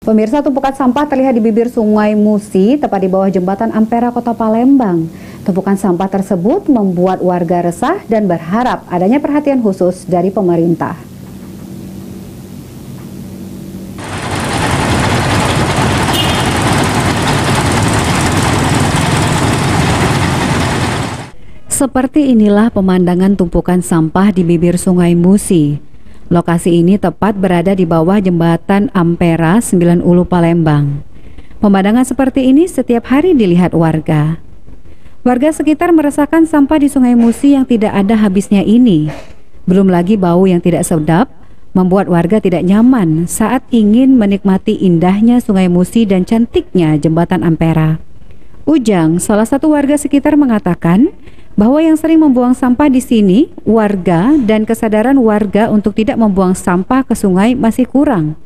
Pemirsa, tumpukan sampah terlihat di bibir Sungai Musi, tepat di bawah jembatan Ampera, Kota Palembang. Tumpukan sampah tersebut membuat warga resah dan berharap adanya perhatian khusus dari pemerintah. Seperti inilah pemandangan tumpukan sampah di bibir Sungai Musi. Lokasi ini tepat berada di bawah jembatan Ampera 9 Ulu Palembang. Pemandangan seperti ini setiap hari dilihat warga. Warga sekitar merasakan sampah di Sungai Musi yang tidak ada habisnya ini. Belum lagi bau yang tidak sedap, membuat warga tidak nyaman saat ingin menikmati indahnya Sungai Musi dan cantiknya jembatan Ampera. Ujang, salah satu warga sekitar, mengatakan bahwa yang sering membuang sampah di sini warga dan kesadaran warga untuk tidak membuang sampah ke sungai masih kurang.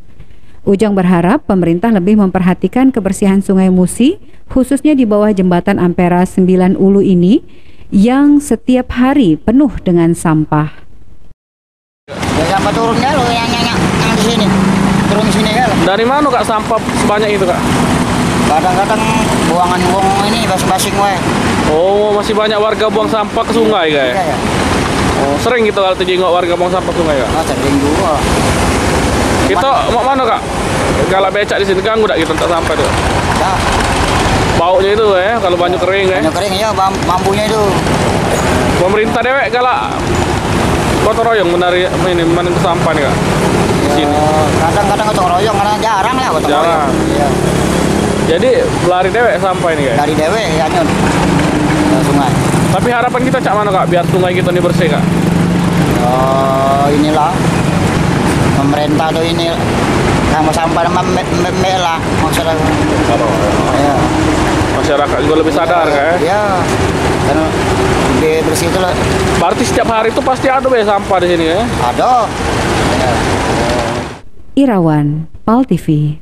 Ujang berharap pemerintah lebih memperhatikan kebersihan Sungai Musi, khususnya di bawah jembatan Ampera 9 Ulu ini yang setiap hari penuh dengan sampah. Ya, sampah turunnya loh yang di sini. Turun di sini kan. Dari mana Kak sampah sebanyak itu Kak? Kadang-kadang buangan ini basing-basing wae. Oh, masih banyak warga buang sampah ke sungai Kak ya? Iya, ya. Oh, sering gitu kalau jengok warga buang sampah ke sungai Kak? Nah, sering juga. Kita mau mana Kak? Kalau becak di sini ganggu tak kita tak sampai tuh? Ya. Baunya itu ya, kalau banyak kering ya? Banyak kering ya, bambunya itu. Pemerintah dewek kalau gotong royong menari ini ke sampah nih Kak? Di sini. Kadang-kadang gotong royong, karena jarang lah gotong royong. Iya. Jadi lari dewek sampai nih Kak? Dari dewek ya nyun. Sungai. Tapi harapan kita cak mana Kak biar sungai kita ini bersih Kak? Inilah pemerintah tuh ini sama sampah lah masyarakat. Ya. Masyarakat juga lebih sadar Kak ya? Iya. Karena lebih bersih itu lah. Berarti setiap hari itu pasti ada ya sampah di sini ya? Ada. Ya. Irawan, PAL TV.